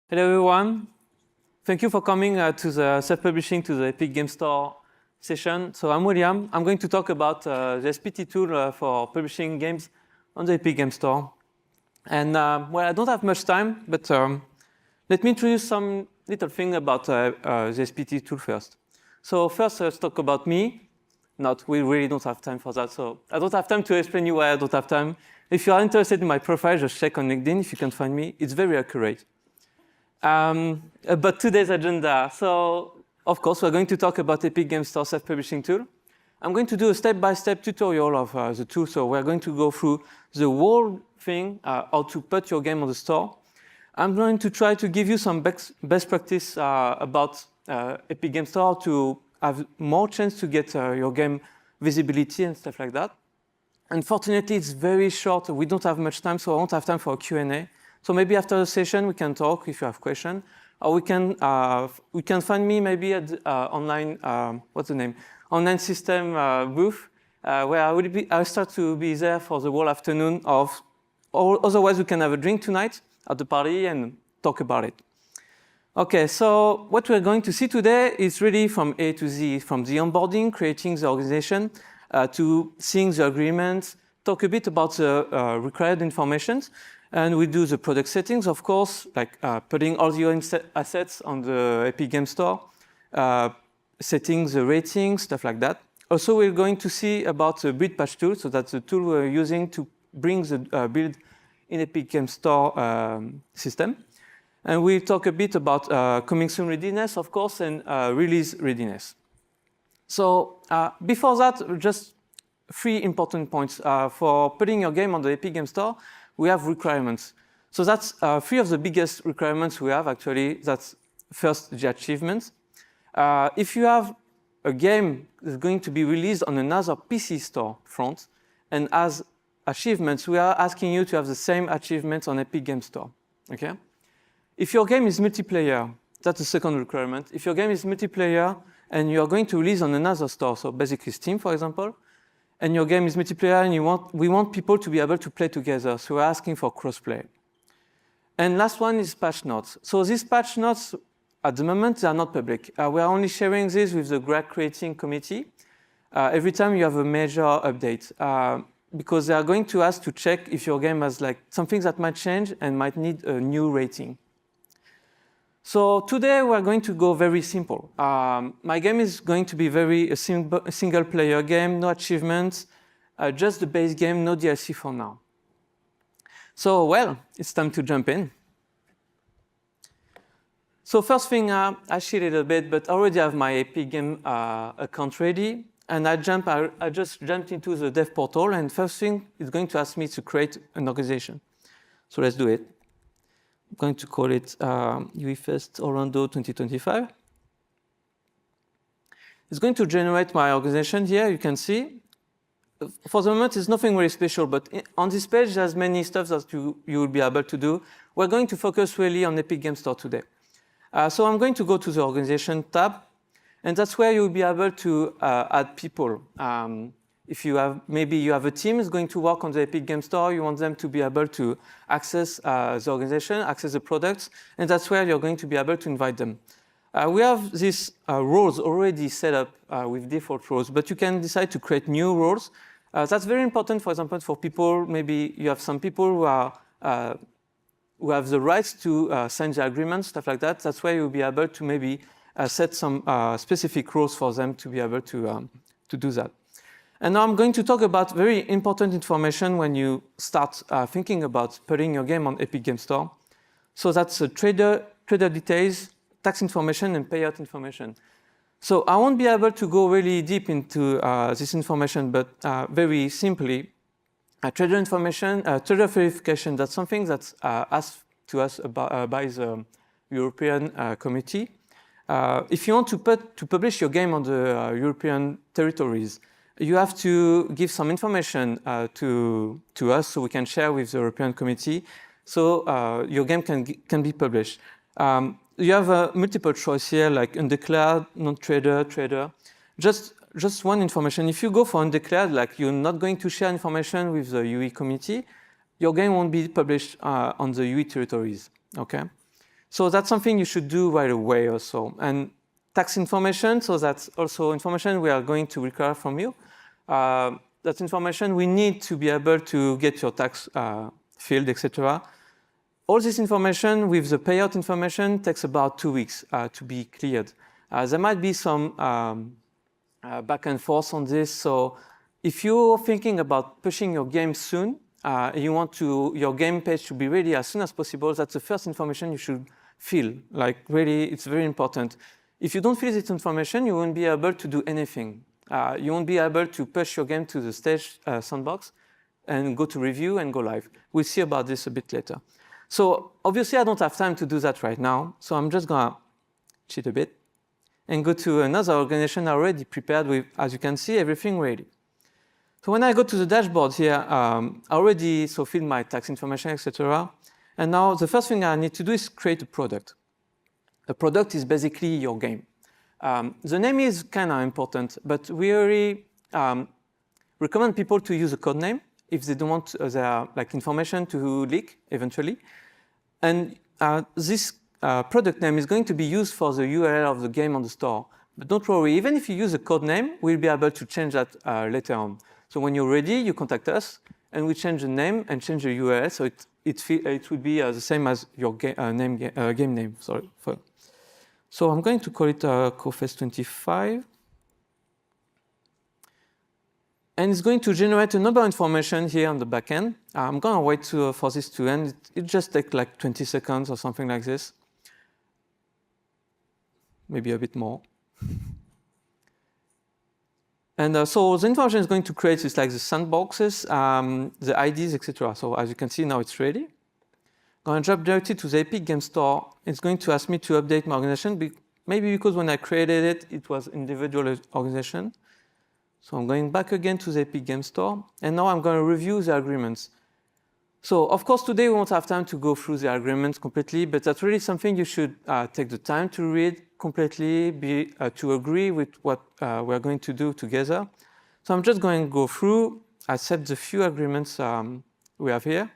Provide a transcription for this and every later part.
Hello everyone. Thank you for coming to the self-publishing to the Epic Game Store session. So I'm William. I'm going to talk about the SPT tool for publishing games on the Epic Game Store. And well, I don't have much time, but let me introduce some little thing about the SPT tool first. So first, let's talk about me. We really don't have time for that. So I don't have time to explain you why I don't have time. If you are interested in my profile, just check on LinkedIn if you can find me. It's very accurate. About today's agenda. So, of course, we're going to talk about Epic Game Store self-publishing tool. I'm going to do a step-by-step tutorial of the tool. So we're going to go through the whole thing, how to put your game on the store. I'm going to try to give you some best practice about Epic Game Store to have more chance to get your game visibility and stuff like that. Unfortunately, it's very short. We don't have much time, so I won't have time for a Q&A. So maybe after the session, we can talk if you have questions. Or we can find me maybe at online, what's the name? Online system booth, where I'll start to be there for the whole afternoon otherwise we can have a drink tonight at the party and talk about it. Okay, so what we're going to see today is really from A to Z, from the onboarding, creating the organization, to seeing the agreement, talk a bit about the required information. And we do the product settings, of course, like putting all your assets on the Epic Game Store, setting the ratings, stuff like that. Also, we're going to see about the build patch tool. So that's the tool we're using to bring the build in Epic Game Store system. And we'll talk a bit about coming soon readiness, of course, and release readiness. So before that, just 3 important points. For putting your game on the Epic Game Store, we have requirements. So that's 3 of the biggest requirements we have, actually. That's first, the achievements. If you have a game that's going to be released on another PC store front, and as achievements, we are asking you to have the same achievements on Epic Game Store, okay? If your game is multiplayer, that's the second requirement. If your game is multiplayer and you're going to release on another store, so basically Steam, for example, and your game is multiplayer, and we want people to be able to play together, so we're asking for crossplay. And last one is patch notes. So these patch notes, at the moment, they are not public. We are only sharing this with the grad creating committee every time you have a major update, because they are going to ask to check if your game has like something that might change and might need a new rating. So today we're going to go very simple. My game is going to be a single player game, no achievements, just the base game, no DLC for now. So well, it's time to jump in. So first thing, I cheated a bit, but I already have my Epic Game account ready. And I just jumped into the dev portal, and first thing, it's going to ask me to create an organization. So let's do it. I'm going to call it UEFest Orlando 2025. It's going to generate my organization here, you can see. For the moment, it's nothing very special, but on this page, there's many stuff that you will be able to do. We're going to focus really on Epic Game Store today. So I'm going to go to the organization tab, and that's where you'll be able to add people. If maybe you have a team that's going to work on the Epic Game Store, you want them to be able to access the organization, access the products, and that's where you're going to be able to invite them. We have these roles already set up with default roles, but you can decide to create new roles. That's very important, for example, for people, maybe you have some people who have the rights to sign the agreement, stuff like that. That's where you'll be able to maybe set some specific roles for them to be able to do that. And now I'm going to talk about very important information when you start thinking about putting your game on Epic Game Store. So that's trader details, tax information, and payout information. So I won't be able to go really deep into this information, but very simply, trader information, trader verification, that's something that's asked to us by the European Committee. If you want to publish your game on the European territories, you have to give some information to us so we can share with the European Committee, so your game can be published. You have a multiple choice here, like undeclared, non-trader, trader. Just one information. If you go for undeclared, like you're not going to share information with the UE committee, your game won't be published on the UE territories. Okay. So that's something you should do right away also. And tax information, so that's also information we are going to require from you. That information we need to be able to get your tax field, etc. All this information with the payout information takes about 2 weeks to be cleared. There might be some back and forth on this. So if you're thinking about pushing your game soon, you want your game page to be ready as soon as possible, that's the first information you should fill. Like really, it's very important. If you don't fill this information, you won't be able to do anything. You won't be able to push your game to the stage sandbox and go to review and go live. We'll see about this a bit later. So obviously, I don't have time to do that right now. So I'm just going to cheat a bit and go to another organization already prepared with, as you can see, everything ready. So when I go to the dashboard here, I already filled my tax information, etc. And now the first thing I need to do is create a product. A product is basically your game. The name is kind of important, but we really recommend people to use a code name if they don't want their information to leak eventually. And this product name is going to be used for the URL of the game on the store. But don't worry, even if you use a code name, we'll be able to change that later on. So when you're ready, you contact us, and we change the name and change the URL, so it would be the same as your game name. Sorry. So I'm going to call it CoFest25. And it's going to generate a number of information here on the back end. I'm going to wait for this to end. It just takes like 20 seconds or something like this. Maybe a bit more. And so the information is going to create is like the sandboxes, the IDs, etc. So as you can see, now it's ready. I'm going to jump directly to the Epic Game Store. It's going to ask me to update my organization, maybe because when I created it, it was individual organization. So I'm going back again to the Epic Game Store, and now I'm going to review the agreements. So of course, today we won't have time to go through the agreements completely, but that's really something you should take the time to read completely, to agree with what we're going to do together. So I'm just going to go through, accept the few agreements we have here.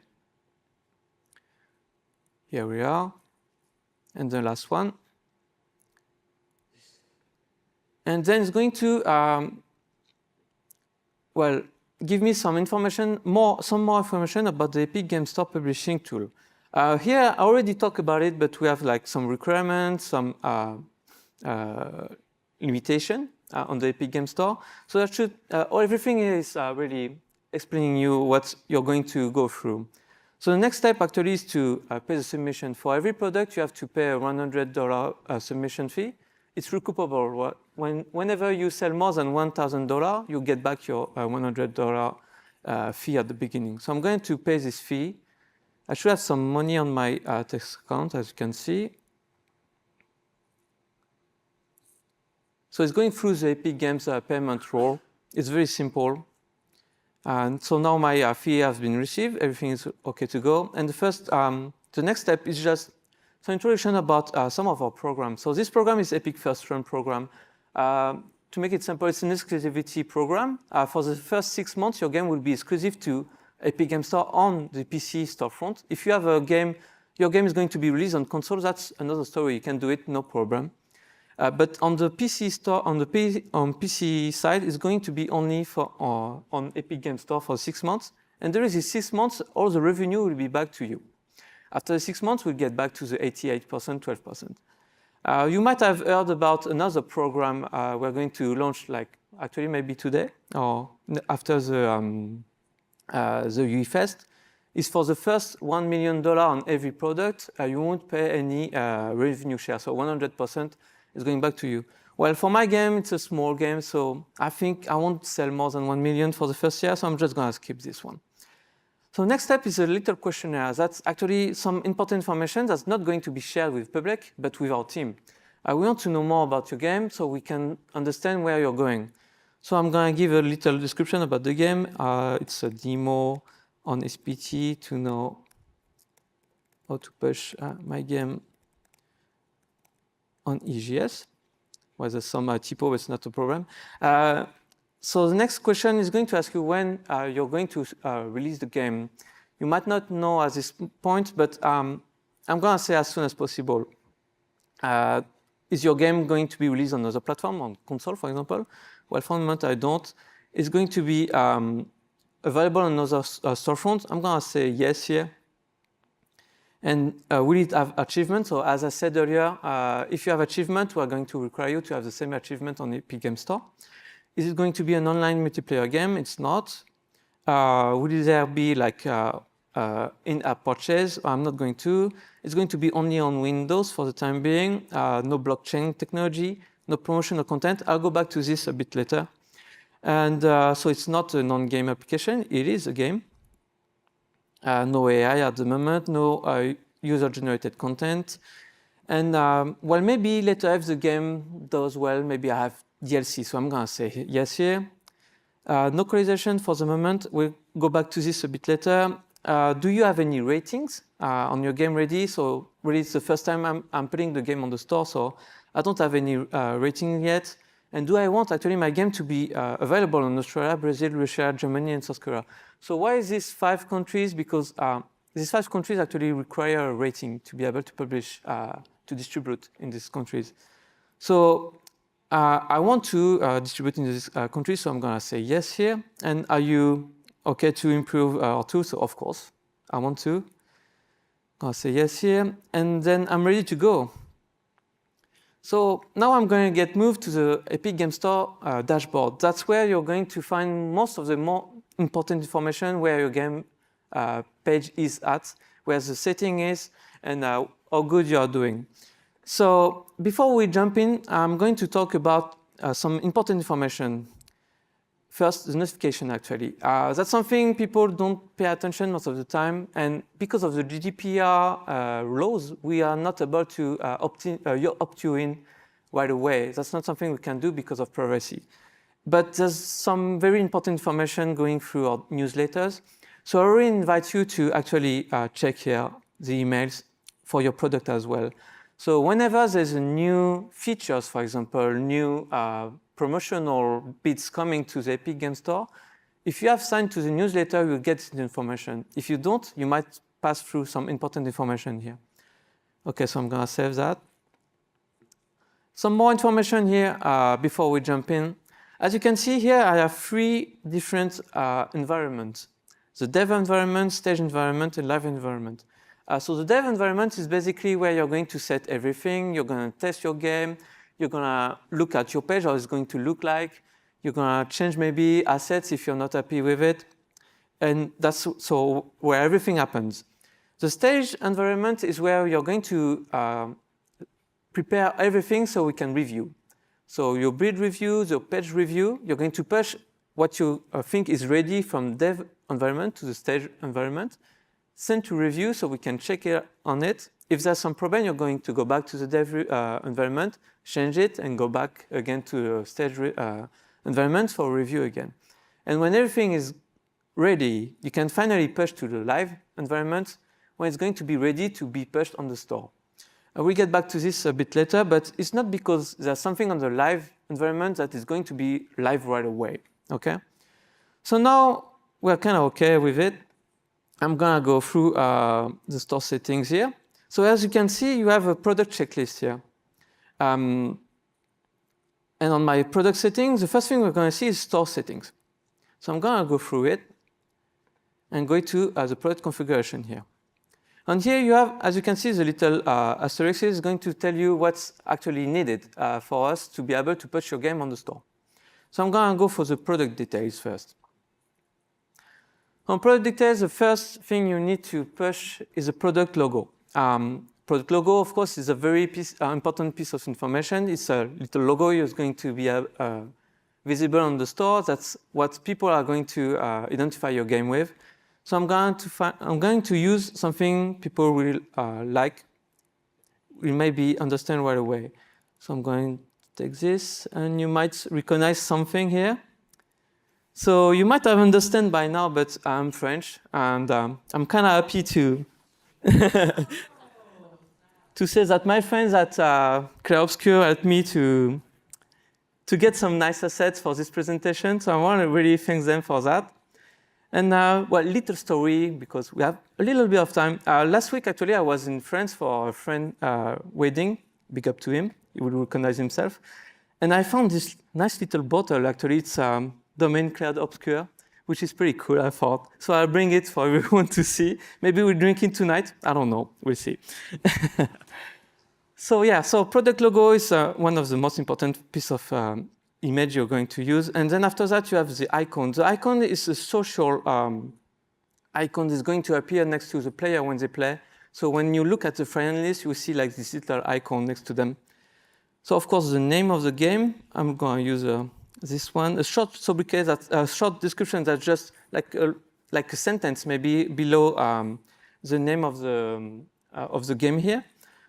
Here we are, and the last one. And then it's going to give me some information, some more information about the Epic Game Store publishing tool. Here, I already talked about it, but we have like some requirements, some limitation on the Epic Game Store. So that should, everything is really explaining you what you're going to go through. So the next step actually is to pay the submission. For every product, you have to pay a $100 submission fee. It's recoupable. Whenever you sell more than $1,000, you get back your $100 fee at the beginning. So I'm going to pay this fee. I should have some money on my tax account, as you can see. So it's going through the Epic Games payment role. It's very simple. And so now my fee has been received. Everything is OK to go. And the next step is just some introduction about some of our programs. So this program is Epic First Run program. To make it simple, it's an exclusivity program. For the first 6 months, your game will be exclusive to Epic Game Store on the PC storefront. If you have a game, your game is going to be released on console, that's another story. You can do it, no problem. But on the PC store, on PC side, it's going to be only for on Epic Game Store for 6 months. And during these 6 months, all the revenue will be back to you. After the 6 months, we'll get back to the 88%, 12%. You might have heard about another program we're going to launch, like actually maybe today or after the UEFest. It's for the first $1 million on every product. You won't pay any revenue share, so 100% is going back to you. Well, for my game, it's a small game, so I think I won't sell more than 1 million for the first year, so I'm just going to skip this one. So next step is a little questionnaire. That's actually some important information that's not going to be shared with public, but with our team. We want to know more about your game so we can understand where you're going. So I'm going to give a little description about the game. It's a demo on SPT to know how to push my game on EGS. Well, there's some typo, but it's not a problem. So the next question is going to ask you when you're going to release the game. You might not know at this point, but I'm going to say as soon as possible. Is your game going to be released on another platform, on console, for example? Well, for the moment, I don't. It's going to be available on other storefronts. I'm going to say yes here. And will it have achievement? So as I said earlier, if you have achievement, we are going to require you to have the same achievement on the Epic Game Store. Is it going to be an online multiplayer game? It's not. Will there be like in-app purchase? I'm not going to. It's going to be only on Windows for the time being. No blockchain technology, no promotional content. I'll go back to this a bit later. And so it's not a non-game application. It is a game. No AI at the moment, no user-generated content. And well, maybe later if the game does well, maybe I have DLC. So I'm going to say yes here. No localization for the moment. We'll go back to this a bit later. Do you have any ratings on your game ready? So really, it's the first time I'm putting the game on the store, so I don't have any rating yet. And do I want actually my game to be available in Australia, Brazil, Russia, Germany, and South Korea? So why is these 5 countries? Because these 5 countries actually require a rating to be able to publish, to distribute in these countries. So I want to distribute in these countries, so I'm going to say yes here. And are you okay to improve our tool? So of course, I want to. I'll say yes here, and then I'm ready to go. So now I'm going to get moved to the Epic Game Store dashboard. That's where you're going to find most of the more important information, where your game page is at, where the setting is, and how good you are doing. So before we jump in, I'm going to talk about some important information. First, the notification, actually. That's something people don't pay attention most of the time. And because of the GDPR laws, we are not able to opt you in right away. That's not something we can do because of privacy. But there's some very important information going through our newsletters. So I really invite you to actually check here the emails for your product as well. So whenever there's a new features, for example, new promotional bits coming to the Epic Game Store, if you have signed to the newsletter, you'll get the information. If you don't, you might pass through some important information here. Okay, so I'm going to save that. Some more information here before we jump in. As you can see here, I have 3 different environments. The dev environment, stage environment, and live environment. So the dev environment is basically where you're going to set everything. You're going to test your game. You're going to look at your page, how it's going to look like. You're going to change maybe assets if you're not happy with it. And that's so where everything happens. The stage environment is where you're going to prepare everything so we can review. So your build review, your page review, you're going to push what you think is ready from dev environment to the stage environment, send to review so we can check on it. If there's some problem, you're going to go back to the dev environment, change it, and go back again to the stage environment for review again. And when everything is ready, you can finally push to the live environment when it's going to be ready to be pushed on the store. We'll get back to this a bit later, but it's not because there's something on the live environment that is going to be live right away, okay? So now we're kind of okay with it. I'm going to go through the store settings here. So as you can see, you have a product checklist here. And on my product settings, the first thing we're going to see is store settings. So I'm going to go through it and go to the product configuration here. And here you have, as you can see, the little asterisk is going to tell you what's actually needed for us to be able to push your game on the store. So I'm going to go for the product details first. On product details, the first thing you need to push is a product logo. Product logo, of course, is a very important piece of information. It's a little logo that's going to be visible on the store. That's what people are going to identify your game with. So I'm going to use something people will like, will maybe understand right away. So I'm going to take this, and you might recognize something here. So you might have understood by now, but I'm French, and I'm kind of happy to to say that my friends at Clair Obscur helped me to get some nice assets for this presentation. So I want to really thank them for that. And well, little story, because we have a little bit of time. Last week, actually, I was in France for a friend wedding. Big up to him. He will recognize himself. And I found this nice little bottle. Actually, it's Domain Cloud Obscure, which is pretty cool, I thought. So I'll bring it for everyone to see. Maybe we'll drink it tonight. I don't know. We'll see. So yeah, so product logo is one of the most important piece of image you're going to use. And then after that, you have the icon. The icon is a social icon that's going to appear next to the player when they play. So when you look at the friend list, you see like this little icon next to them. So of course, the name of the game, I'm going to use this one. A short sobriquet, that's a short description that's just like a sentence maybe below the name of the game here.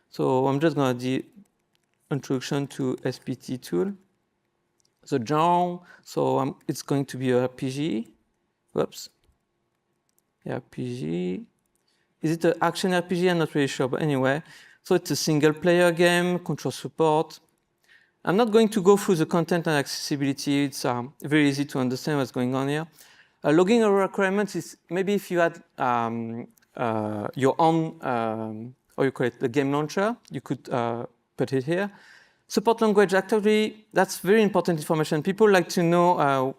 So I'm just going to do introduction to SPT tool. The genre, so it's going to be a RPG. Whoops. Yeah, RPG. Is it an action RPG? I'm not really sure, but anyway. So it's a single player game, control support. I'm not going to go through the content and accessibility. It's very easy to understand what's going on here. Logging requirements is maybe if you had your own, or you call it the game launcher, you could put it here. Support language, actually, that's very important information. People like to know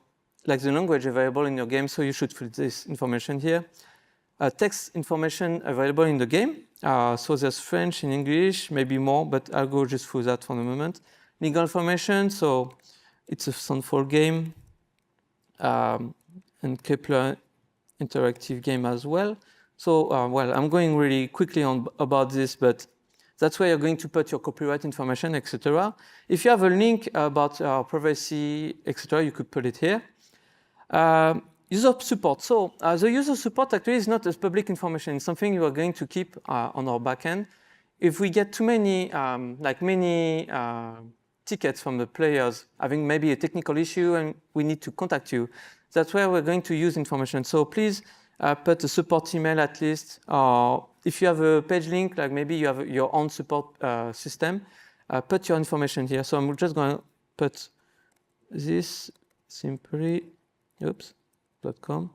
like the language available in your game, so you should put this information here. Text information available in the game. So there's French and English, maybe more, but I'll go just through that for the moment. Legal information, so it's a Soundfall game, and Kepler interactive game as well. So, well, I'm going really quickly on about this, but that's where you're going to put your copyright information, etc. If you have a link about privacy, etc., you could put it here. User support. So the user support actually is not as public information. It's something you are going to keep on our backend. If we get too many, tickets from the players having maybe a technical issue and we need to contact you, that's where we're going to use information. So please put a support email at least, or if you have a page link, like maybe you have your own support system, put your information here. So I'm just going to put this simply, .com.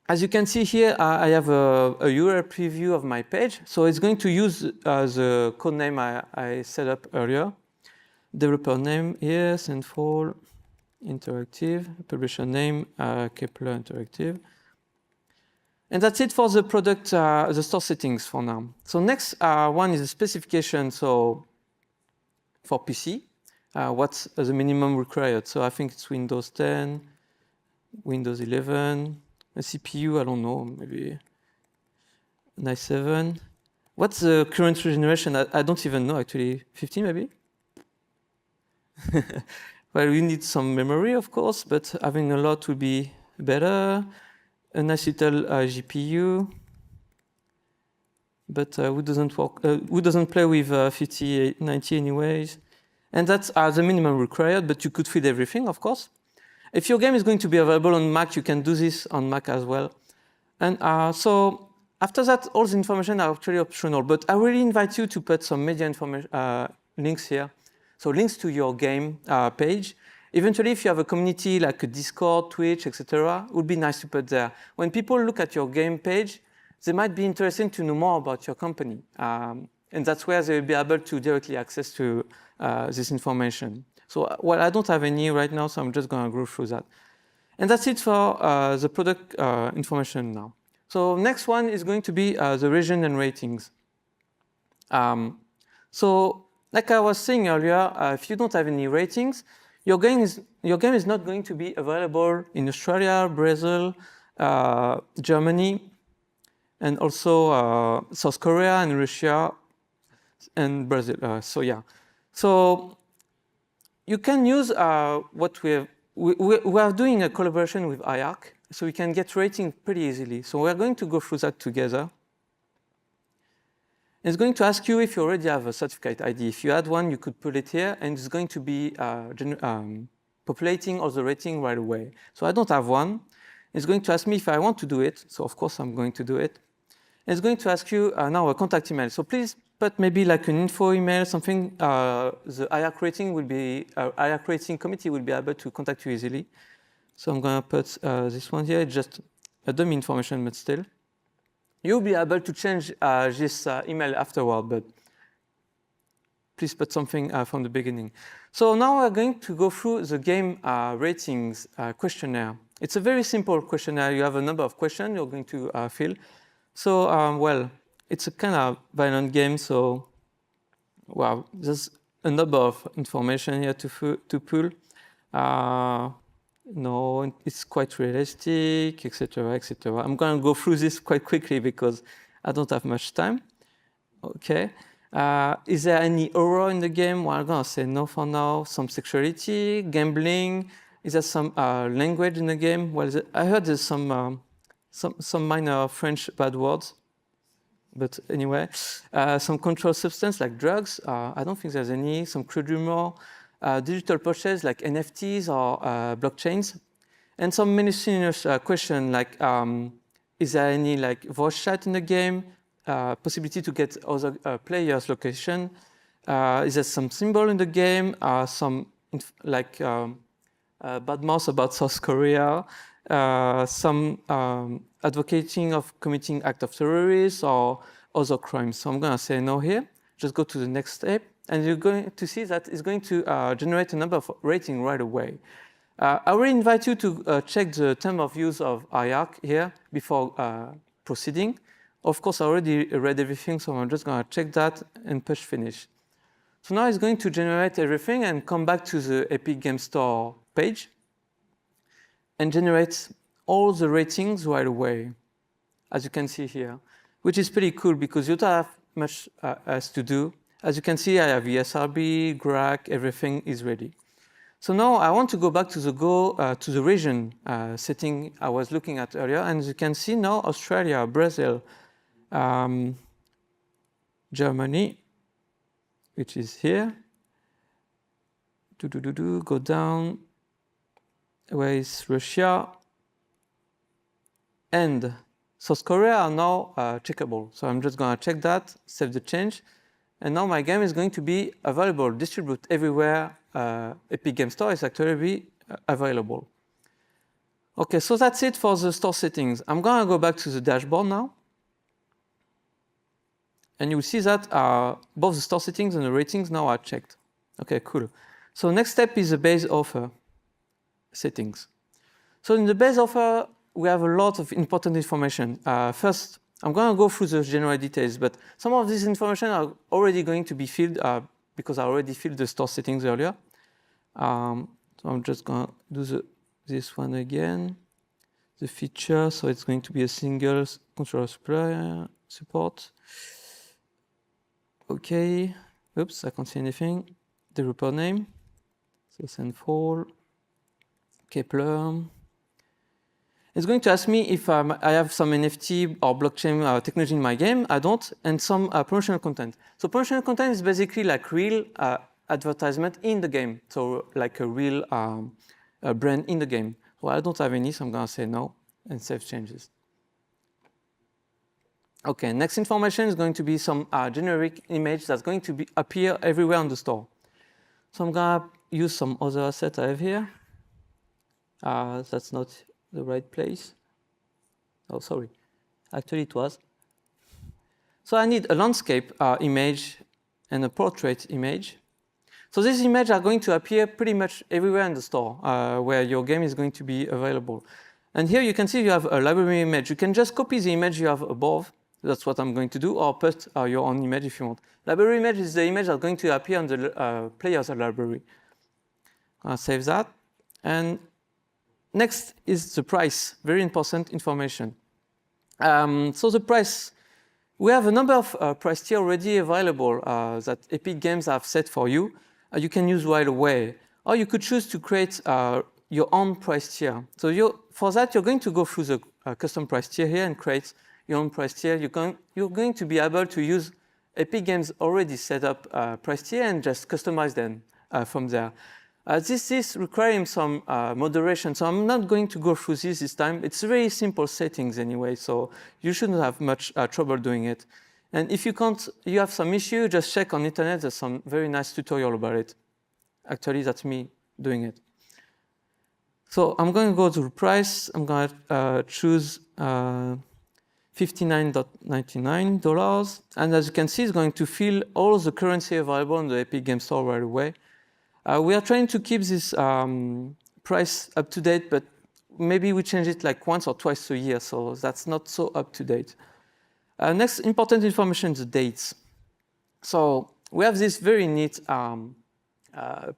As you can see here, I have a URL preview of my page. So it's going to use the code name I set up earlier. Developer name here, Soundfall Interactive. Publisher name, Kepler Interactive. And that's it for the product, the store settings for now. So next one is the specification. So for PC, what's the minimum required? So I think it's Windows 10, Windows 11, a CPU, I don't know, maybe an i7. What's the current generation? I don't even know actually, 15 maybe? Well, we need some memory, of course, but having a lot would be better. A nice little GPU, but who doesn't work? Who doesn't play with 5090 anyways? And that's the minimum required, but you could feed everything, of course. If your game is going to be available on Mac, you can do this on Mac as well. And so after that, all the information are actually optional, but I really invite you to put some media information links here. So links to your game page. Eventually, if you have a community like a Discord, Twitch, etc., it would be nice to put there. When people look at your game page, they might be interested to know more about your company. And that's where they will be able to directly access to this information. So, well, I don't have any right now, so I'm just going to go through that. And that's it for the product information now. So next one is going to be the region and ratings. So like I was saying earlier, if you don't have any ratings, your game is not going to be available in Australia, Brazil, Germany, and also South Korea and Russia and Brazil. So yeah, so you can use what we are doing a collaboration with IARC, so we can get rating pretty easily. So we're going to go through that together. It's going to ask you if you already have a certificate ID. If you had one, you could put it here, and it's going to be populating all the rating right away. So I don't have one. It's going to ask me if I want to do it. So of course, I'm going to do it. And it's going to ask you now a contact email. So please put maybe like an info email, something. The IARC rating will be, IARC rating committee will be able to contact you easily. So I'm going to put this one here, just a dummy information, but still. You'll be able to change this email afterward, but please put something from the beginning. So now we're going to go through the game ratings questionnaire. It's a very simple questionnaire. You have a number of questions you're going to fill. So, well, it's a kind of violent game, so, wow, there's a number of information here to pull. No, it's quite realistic, etc., etc. I'm going to go through this quite quickly because I don't have much time. Okay. Is there any horror in the game? Well, I'm going to say no for now. Some sexuality, gambling. Is there some language in the game? Well, I heard there's some minor French bad words. But anyway, some controlled substance like drugs. I don't think there's any. Some crude humor. Digital purchase like NFTs or blockchains. And some miscellaneous question like, is there any like voice chat in the game? Possibility to get other players' location. Is there some symbol in the game? Some like bad mouth about South Korea. Some advocating of committing act of terrorism or other crimes. So I'm going to say no here. Just go to the next step. And you're going to see that it's going to generate a number of rating right away. I will invite you to check the term of use of IARC here before proceeding. Of course, I already read everything, so I'm just going to check that and push finish. So now it's going to generate everything and come back to the Epic Game Store page and generate all the ratings right away, as you can see here, which is pretty cool because you don't have much else to do. As you can see, I have ESRB, GRAC, everything is ready. So now I want to go back to the region setting I was looking at earlier. And as you can see now, Australia, Brazil, Germany, which is here. Go down. Where is Russia? And South Korea are now checkable. So I'm just going to check that, save the change. And now my game is going to be available, distributed everywhere. Epic Game Store is actually available. Okay, so that's it for the store settings. I'm going to go back to the dashboard now. And you'll see that both the store settings and the ratings now are checked. Okay, cool. So next step is the base offer settings. So in the base offer, we have a lot of important information. First, I'm going to go through the general details, but some of this information are already going to be filled because I already filled the store settings earlier. So I'm just going to do this one again. The feature, so it's going to be a single controller supplier support. Okay, oops, I can't see anything. The report name, so Sandfall, Kepler. It's going to ask me if I have some NFT or blockchain technology in my game. I don't, and some promotional content. So promotional content is basically like real advertisement in the game. So like a real brand in the game. Well, I don't have any, so I'm going to say no and save changes. Okay, next information is going to be some generic image that's going to appear everywhere on the store. So I'm going to use some other asset I have here. That's not the right place. Oh, sorry. Actually, it was. So I need a landscape image and a portrait image. So these images are going to appear pretty much everywhere in the store where your game is going to be available. And here you can see you have a library image. You can just copy the image you have above. That's what I'm going to do, or put your own image if you want. Library image is the image that's going to appear on the player's library. I'll save that. And next is the price, very important information. So the price, we have a number of price tiers already available that Epic Games have set for you. You can use right away. Or you could choose to create your own price tier. So for that, you're going to go through the custom price tier here and create your own price tier. You're going to be able to use Epic Games already set up price tier and just customize them from there. This is requiring some moderation, so I'm not going to go through this time. It's very simple settings anyway, so you shouldn't have much trouble doing it. And if you have some issue, just check on internet. There's some very nice tutorial about it. Actually, that's me doing it. So I'm going to go to the price. I'm going to choose $59.99. And as you can see, it's going to fill all the currency available in the Epic Game Store right away. We are trying to keep this price up to date, but maybe we change it like once or twice a year, so that's not so up to date. Next important information is the dates. So we have this very neat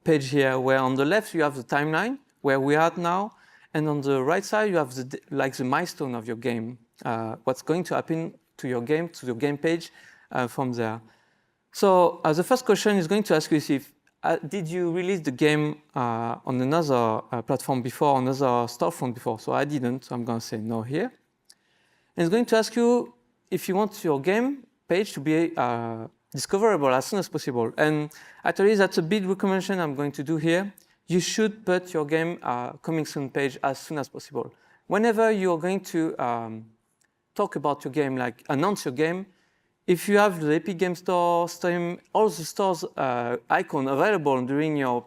page here where on the left you have the timeline, where we are now, and on the right side you have the milestone of your game, what's going to happen to your game page from there. So the first question is going to ask you if did you release the game on another platform before, on another storefront before? So I didn't, so I'm going to say no here. And it's going to ask you if you want your game page to be discoverable as soon as possible. And actually, that's a big recommendation I'm going to do here. You should put your game coming soon page as soon as possible. Whenever you're going to talk about your game, like announce your game, if you have the Epic Game Store, Steam, all the stores icon available during your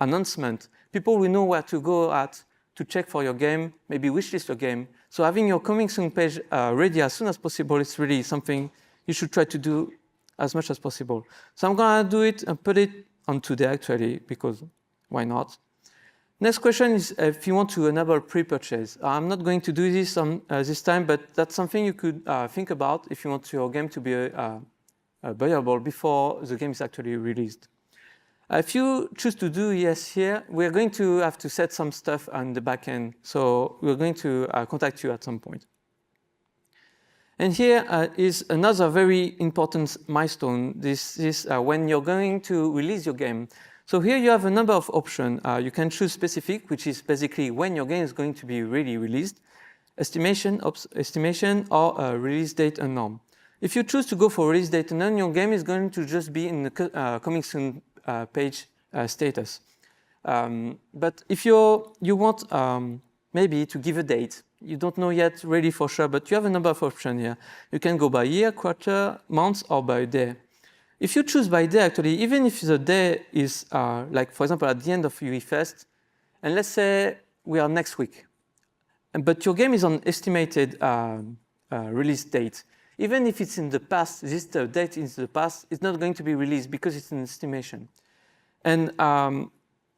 announcement, people will know where to go at to check for your game, maybe wishlist your game. So having your coming soon page ready as soon as possible is really something you should try to do as much as possible. So I'm gonna do it and put it on today actually, because why not? Next question is if you want to enable pre-purchase. I'm not going to do this this time, but that's something you could think about if you want your game to be buyable before the game is actually released. If you choose to do yes here, we're going to have to set some stuff on the back end. So we're going to contact you at some point. And here is another very important milestone. This is when you're going to release your game. So here you have a number of options. You can choose specific, which is basically when your game is going to be really released, estimation or release date unknown. If you choose to go for release date unknown, your game is going to just be in the coming soon page status. But if you want maybe to give a date, you don't know yet really for sure, but you have a number of options here. You can go by year, quarter, month, or by day. If you choose by day, actually, even if the day is like, for example, at the end of UEFest, and let's say we are next week, but your game is on estimated release date. Even if it's in the past, this date is in the past, it's not going to be released because it's an estimation. And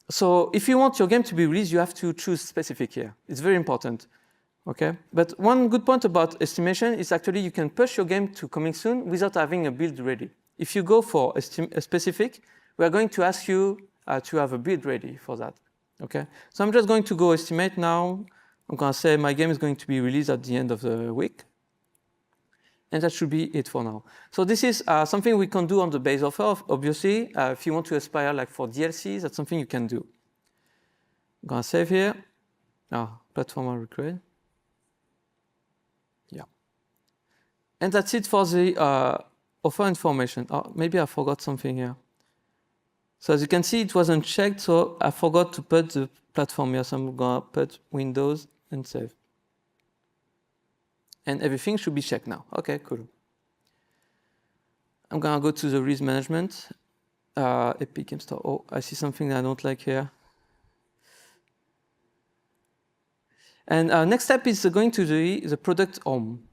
so if you want your game to be released, you have to choose specific here. It's very important. Okay, but one good point about estimation is actually you can push your game to coming soon without having a build ready. If you go for a specific, we are going to ask you to have a build ready for that. Okay, so I'm just going to go estimate now. I'm going to say my game is going to be released at the end of the week. And that should be it for now. So this is something we can do on the base offer, obviously. If you want to aspire like for DLCs, that's something you can do. I'm going to save here. Platform will recreate. Yeah. And that's it for the offer information. Maybe I forgot something here. So as you can see, it wasn't checked, so I forgot to put the platform here. So I'm going to put Windows and save. And everything should be checked now. Okay, cool. I'm going to go to the release management. Epic Game Store. Oh, I see something that I don't like here. And next step is going to the product home.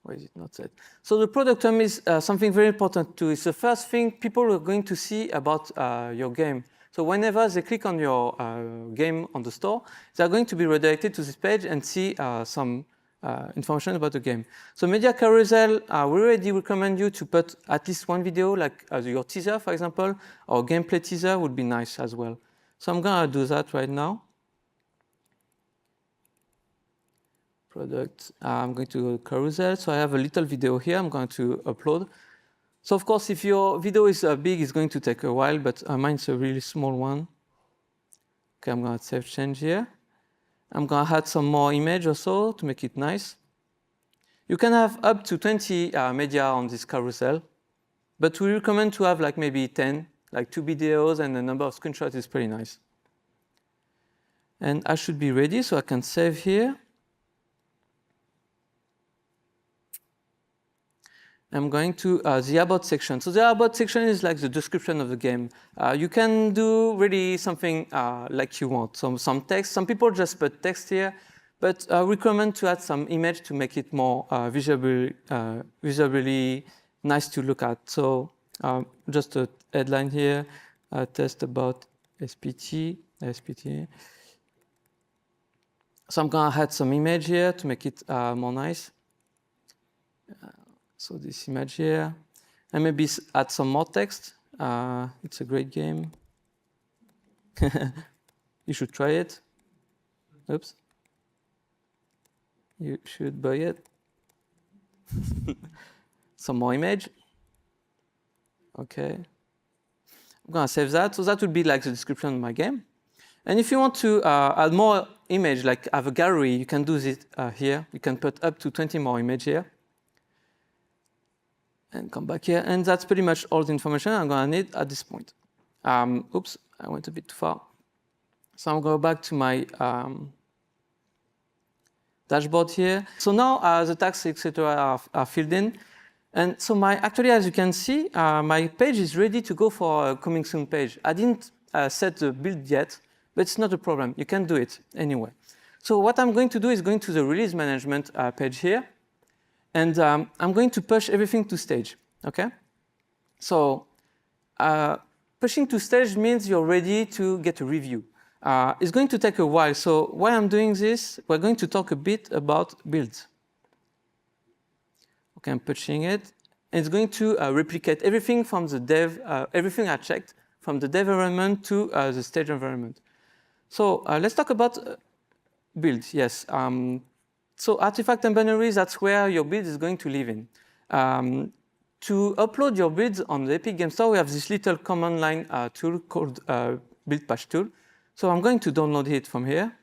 Why is it not set? So the product home is something very important too. It's the first thing people are going to see about your game. So whenever they click on your game on the store, they're going to be redirected to this page and see some information about the game. So media carousel, we already recommend you to put at least one video, like your teaser, for example, or gameplay teaser would be nice as well. So I'm going to do that right now. Product, I'm going to go to carousel. So I have a little video here I'm going to upload. So of course, if your video is big, it's going to take a while, but mine's a really small one. Okay, I'm going to save change here. I'm going to add some more image or so to make it nice. You can have up to 20 media on this carousel, but we recommend to have like maybe 10, like 2 videos and a number of screenshots is pretty nice. And I should be ready, so I can save here. I'm going to the About section. So the About section is like the description of the game. You can do really something like you want. Some text. Some people just put text here, but I recommend to add some image to make it more visually nice to look at. So just a headline here, test about SPT. So I'm gonna add some image here to make it more nice. So this image here, and maybe add some more text. It's a great game. You should try it. Oops. You should buy it. Some more image. Okay. I'm gonna save that. So that would be like the description of my game. And if you want to add more image, like have a gallery, you can do this here. You can put up to 20 more image here. And come back here. And that's pretty much all the information I'm gonna need at this point. Oops, I went a bit too far. So I'm going to go back to my dashboard here. So now the tags, etc., are filled in. And so actually, as you can see, my page is ready to go for a coming soon page. I didn't set the build yet, but it's not a problem. You can do it anyway. So what I'm going to do is going to the release management page here. And I'm going to push everything to stage, okay? So pushing to stage means you're ready to get a review. It's going to take a while. So while I'm doing this, we're going to talk a bit about builds. Okay, I'm pushing it. And it's going to replicate everything from the dev, everything I checked, from the dev environment to the stage environment. So let's talk about build, yes. So artifact and binaries, that's where your build is going to live in. To upload your builds on the Epic Game Store, we have this little command line tool called build patch tool. So I'm going to download it from here.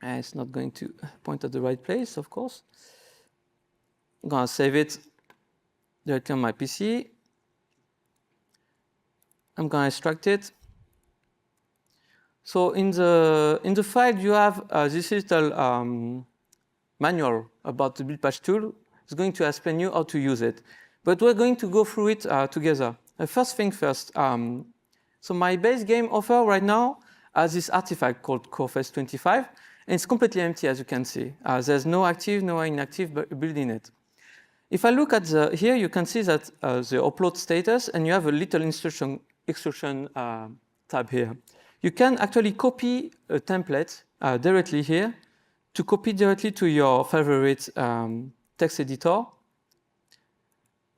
And it's not going to point at the right place, of course. I'm going to save it directly on my PC. I'm going to extract it. So in the file, you have this little manual about the build patch tool. It's going to explain you how to use it. But we're going to go through it together. First thing first. So my base game offer right now has this artifact called CoreFest 25, and it's completely empty, as you can see. There's no active, no inactive build in it. If I look at here, you can see that the upload status, and you have a little instruction tab here. You can actually copy a template directly here to copy directly to your favorite text editor.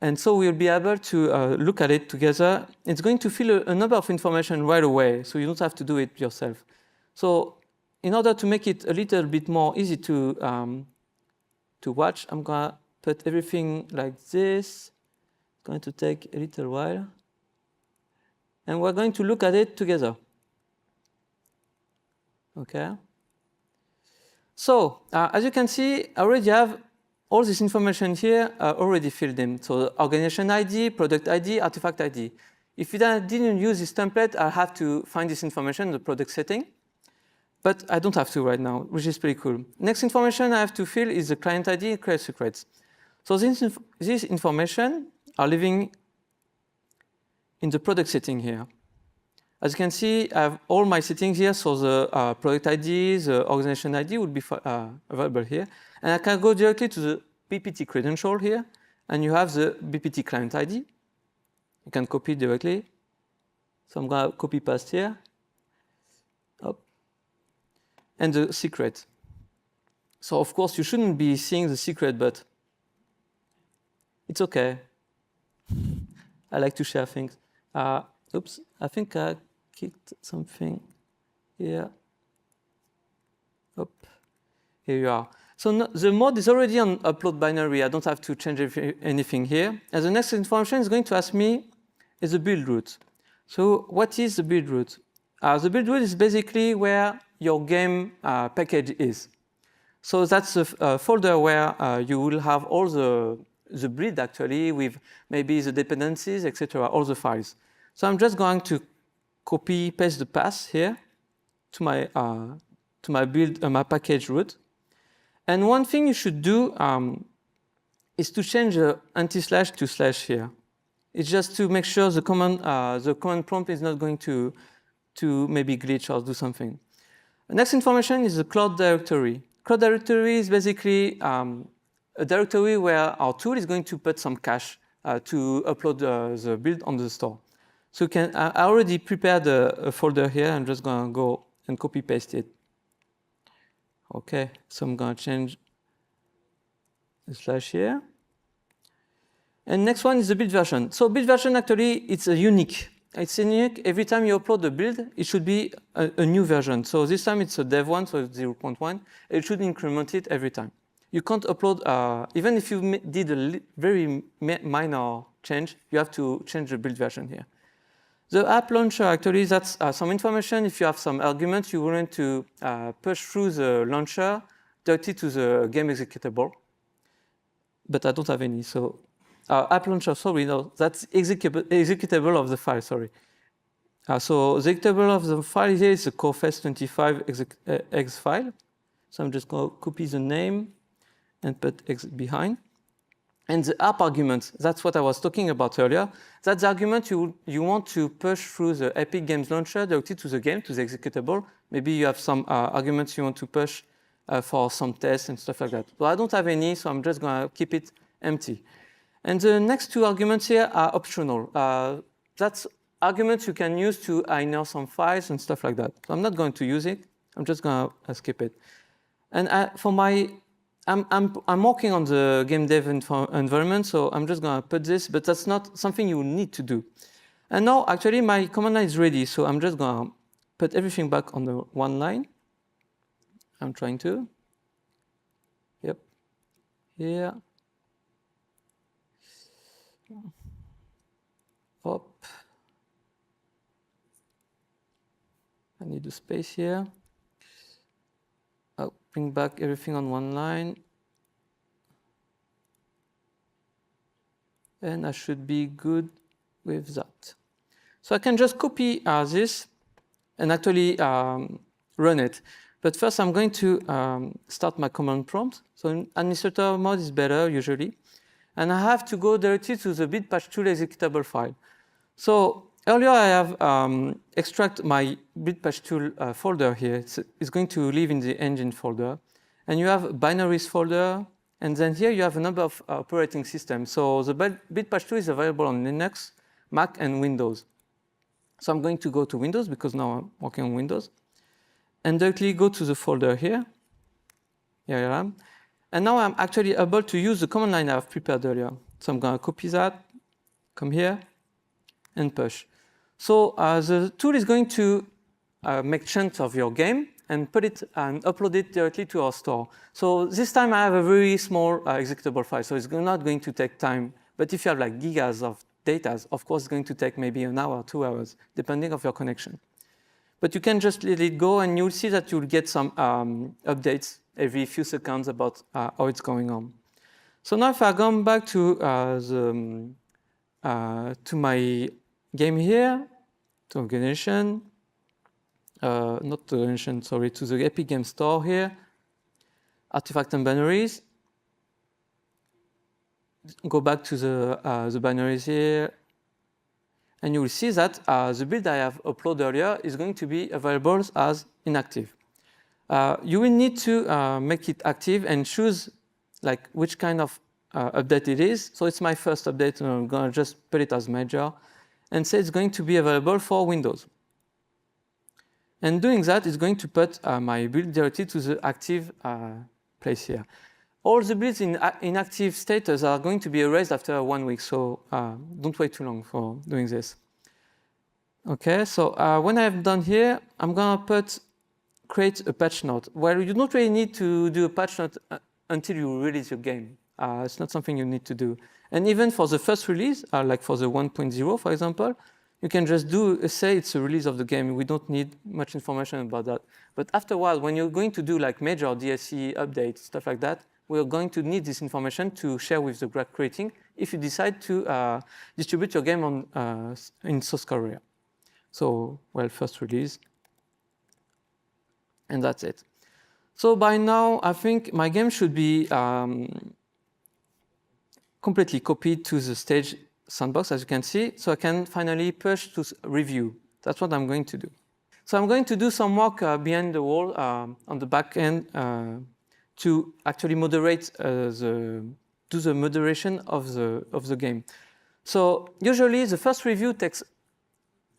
And so we'll be able to look at it together. It's going to fill a number of information right away, so you don't have to do it yourself. So in order to make it a little bit more easy to watch, I'm going to put everything like this. It's going to take a little while. And we're going to look at it together. Okay. So as you can see, I already have all this information here already filled in. So organization ID, product ID, artifact ID. If I didn't use this template, I'll have to find this information in the product setting. But I don't have to right now, which is pretty cool. Next information I have to fill is the client ID and create secrets. So this information are living in the product setting here. As you can see, I have all my settings here. So the product ID, the organization ID will be available here. And I can go directly to the BPT credential here. And you have the BPT client ID. You can copy it directly. So I'm going to copy paste here. Up. And the secret. So of course, you shouldn't be seeing the secret, but it's OK. I like to share things. Oops, I think I kicked something here. Up. Here you are. So no, the mode is already on upload binary. I don't have to change anything here. And the next information is going to ask me is the build root. So what is the build root? The build root is basically where your game package is. So that's a folder where you will have all the build actually with maybe the dependencies, etc., all the files. So I'm just going to copy paste the path here to my build my package root. And one thing you should do is to change the anti-slash to slash here. It's just to make sure the command prompt is not going to maybe glitch or do something. The next information is the cloud directory. Cloud directory is basically a directory where our tool is going to put some cache to upload the build on the store. So I already prepared a folder here. I'm just going to go and copy paste it. Okay, so I'm going to change the slash here. And next one is the build version. So build version actually it's unique. It's unique. Every time you upload the build, it should be a new version. So this time it's a dev one, so it's 0.1. It should increment it every time. You can't upload, even if you did a very minor change, you have to change the build version here. The app launcher, actually, that's some information. If you have some arguments, you want to push through the launcher directly to the game executable. But I don't have any, so app launcher, sorry, no, that's executable of the file, sorry. So the executable of the file here is the CoreFest25x file. So I'm just going to copy the name and put X behind. And the app argument, that's what I was talking about earlier. That's the argument you want to push through the Epic Games Launcher directly to the game, to the executable. Maybe you have some arguments you want to push for some tests and stuff like that. But I don't have any, so I'm just going to keep it empty. And the next two arguments here are optional. That's arguments you can use to inner some files and stuff like that. So I'm not going to use it. I'm just going to skip it. And for my I'm working on the game dev environment, so I'm just going to put this, but that's not something you need to do. And now, actually, my command line is ready, so I'm just going to put everything back on the one line. I'm trying to. Yep. Here. Up. I need a space here. I'll bring back everything on one line. And I should be good with that. So I can just copy this and actually run it. But first I'm going to start my command prompt. So in administrator mode is better usually. And I have to go directly to the bitpatch tool executable file. So earlier I have extract my bitpatch tool folder here. It's going to live in the engine folder. And you have binaries folder. And then here you have a number of operating systems. So the bitpatch tool is available on Linux, Mac, and Windows. So I'm going to go to Windows because now I'm working on Windows. And directly go to the folder here. Here I am. And now I'm actually able to use the command line I've prepared earlier. So I'm going to copy that, come here, and push. So the tool is going to make chunks of your game and put it and upload it directly to our store. So this time I have a very small executable file, so it's not going to take time. But if you have like gigas of data, of course it's going to take maybe an hour, 2 hours, depending on your connection. But you can just let it go and you'll see that you'll get some updates every few seconds about how it's going on. So now if I go back to my game here, to organization, not the organization, sorry, to the Epic Games Store here, artifact and binaries. Go back to the binaries here, and you will see that the build I have uploaded earlier is going to be available as inactive. You will need to make it active and choose like which kind of update it is. So it's my first update, and I'm going to just put it as major, and say it's going to be available for Windows. And doing that is going to put my build directly to the active place here. All the builds in inactive status are going to be erased after 1 week, so don't wait too long for doing this. Okay, so when I've done here, I'm going to create a patch note. Well, you don't really need to do a patch note until you release your game. It's not something you need to do. And even for the first release, like for the 1.0, for example, you can just say it's a release of the game. We don't need much information about that. But after a while, when you're going to do like major DLC updates, stuff like that, we're going to need this information to share with the grad creating if you decide to distribute your game on, in South Korea. So, well, first release. And that's it. So by now, I think my game should be completely copied to the stage sandbox, as you can see. So I can finally push to review. That's what I'm going to do. So I'm going to do some work behind the wall on the back end to actually moderate do the moderation of the game. So usually the first review takes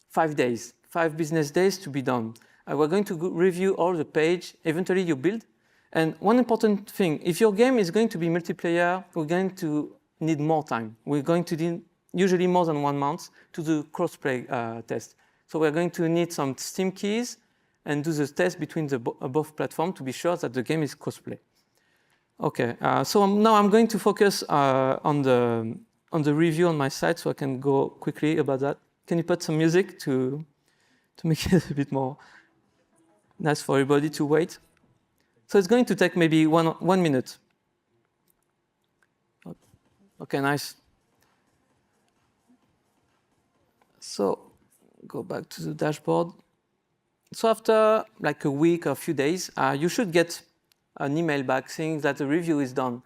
5 days, 5 business days to be done. We're going to review all the page, eventually you build. And one important thing, if your game is going to be multiplayer, we're going to need more time. We're going to need usually more than 1 month to do crossplay test. So we're going to need some Steam keys and do the test between the both platforms to be sure that the game is crossplay. Okay, so now I'm going to focus on the review on my side, so I can go quickly about that. Can you put some music to make it a bit more nice for everybody to wait? So it's going to take maybe one minute. Okay, nice. So go back to the dashboard. So after like a week or a few days, you should get an email back saying that the review is done.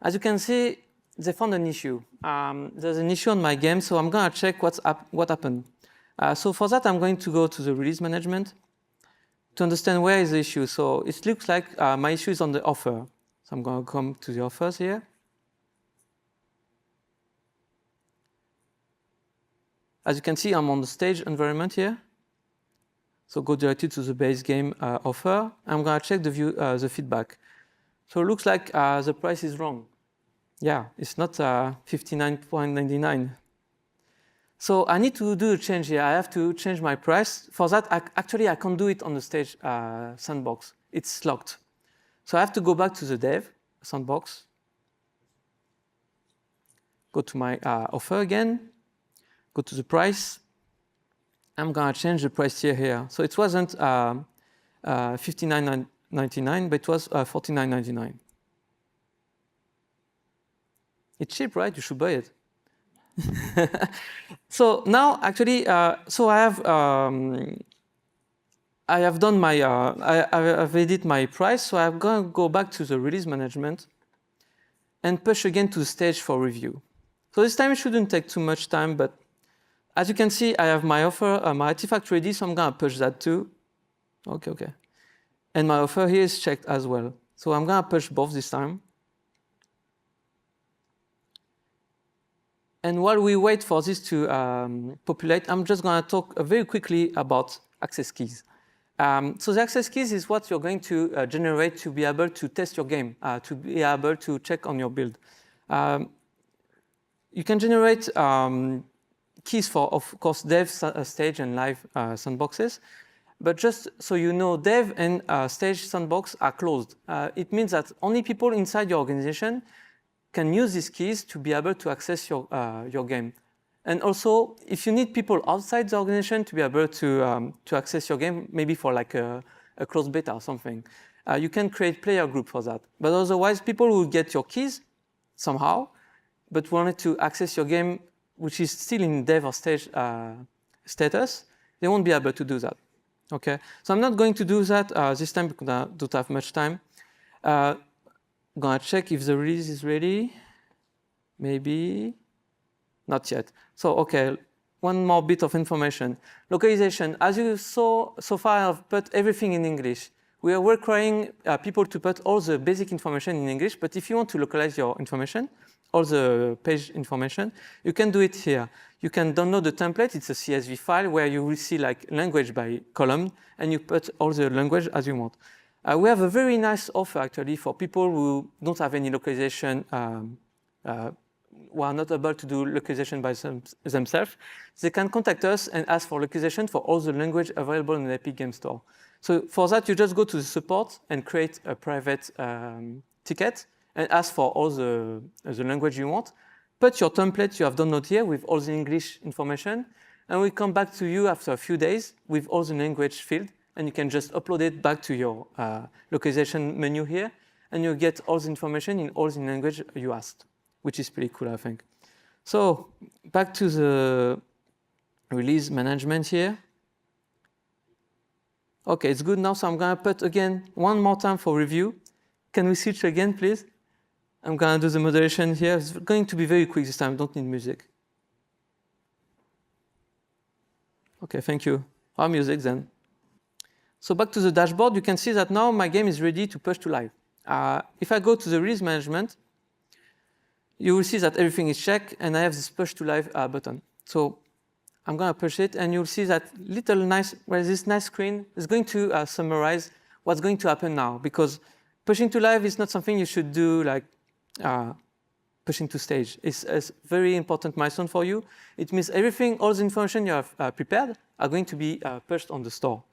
As you can see, they found an issue. There's an issue on my game, so I'm going to check what happened. So for that, I'm going to go to the release management to understand where is the issue. So it looks like my issue is on the offer. So I'm going to come to the offers here. As you can see, I'm on the stage environment here. So go directly to the base game offer. I'm going to check the feedback. So it looks like the price is wrong. Yeah, it's not 59.99. So I need to do a change here. I have to change my price. For that, actually, I can't do it on the stage sandbox. It's locked. So I have to go back to the dev sandbox, go to my offer again, go to the price. I'm going to change the price tier here. So it wasn't 59.99, but it was 49.99. It's cheap, right? You should buy it. So now, actually, so I have done my, I've edited my price. So I'm going to go back to the release management and push again to the stage for review. So this time it shouldn't take too much time, but as you can see, I have my offer, my artifact ready, so I'm going to push that too. Okay. And my offer here is checked as well. So I'm going to push both this time. And while we wait for this to populate, I'm just going to talk very quickly about access keys. So the access keys is what you're going to generate to be able to test your game, to be able to check on your build. You can generate keys for, of course, dev, stage, and live sandboxes. But just so you know, dev and stage sandbox are closed. It means that only people inside your organization can use these keys to be able to access your game. And also, if you need people outside the organization to be able to access your game, maybe for like a closed beta or something, you can create player group for that. But otherwise, people will get your keys somehow, but wanted to access your game, which is still in dev or stage status, they won't be able to do that. Okay, so I'm not going to do that this time because I don't have much time. I'm gonna check if the release is ready. Maybe not yet. So okay, one more bit of information. Localization. As you saw so far, I've put everything in English. We are requiring people to put all the basic information in English, but if you want to localize your information, all the page information, you can do it here. You can download the template. It's a CSV file where you will see like language by column, and you put all the language as you want. We have a very nice offer actually for people who don't have any localization, who are not able to do localization by themselves. They can contact us and ask for localization for all the language available in the Epic Game Store. So for that, you just go to the support and create a private ticket and ask for all the language you want. Put your template you have downloaded here with all the English information, and we come back to you after a few days with all the language field, and you can just upload it back to your localization menu here, and you get all the information in all the language you asked, which is pretty cool, I think. So back to the release management here. Okay, it's good now, so I'm gonna put again one more time for review. Can we switch again, please? I'm going to do the moderation here. It's going to be very quick this time. Don't need music. OK, thank you. Our music then. So back to the dashboard, you can see that now my game is ready to push to live. If I go to the release management, you will see that everything is checked, and I have this push to live button. So I'm going to push it, and you'll see that this nice screen is going to summarize what's going to happen now. Because pushing to live is not something you should do like pushing to stage. It's a very important milestone for you. It means everything, all the information you have prepared are going to be pushed on the store.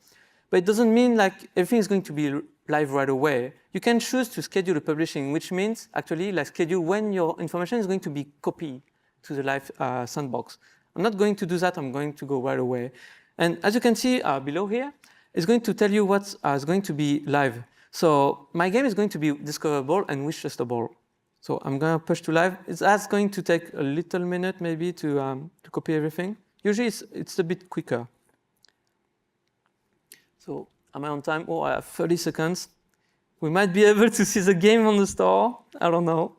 But it doesn't mean like everything is going to be live right away. You can choose to schedule the publishing, which means actually like schedule when your information is going to be copied to the live sandbox. I'm not going to do that. I'm going to go right away. And as you can see below here, it's going to tell you what is going to be live. So my game is going to be discoverable and wish listable. So I'm going to push to live. That's going to take a little minute maybe to copy everything. Usually it's a bit quicker. So am I on time? Oh, I have 30 seconds. We might be able to see the game on the store. I don't know.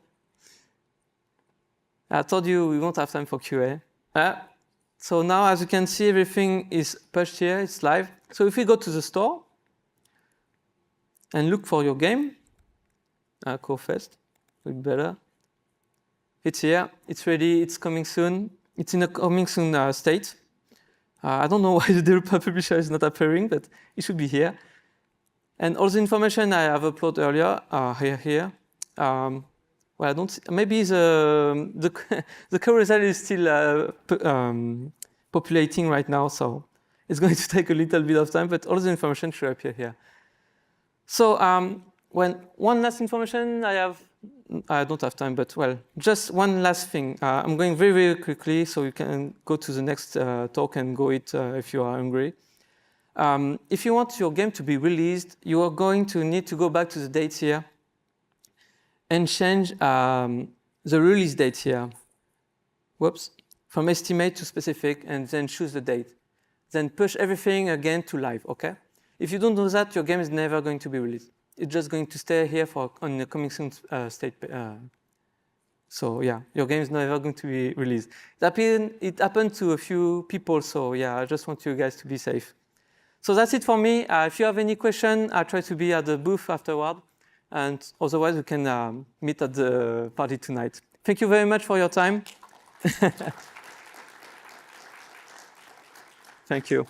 I told you we won't have time for QA. So now, as you can see, everything is pushed here. It's live. So if we go to the store and look for your game, CoreFest, would be better. It's here. It's ready. It's coming soon. It's in a coming soon state. I don't know why the developer publisher is not appearing, but it should be here. And all the information I have uploaded earlier are here. Well, I don't see, maybe the core result is still populating right now, so it's going to take a little bit of time, but all the information should appear here. So one last information I don't have time, but well, just one last thing. I'm going very, very quickly, so you can go to the next talk and go eat if you are hungry. If you want your game to be released, you are going to need to go back to the dates here and change the release date here. Whoops. From estimate to specific, and then choose the date. Then push everything again to live, OK? If you don't do that, your game is never going to be released. It's just going to stay here on the coming soon state. So yeah, your game is never going to be released. It happened to a few people, so yeah, I just want you guys to be safe. So that's it for me. If you have any question, I'll try to be at the booth afterward. And otherwise, we can meet at the party tonight. Thank you very much for your time. Thank you.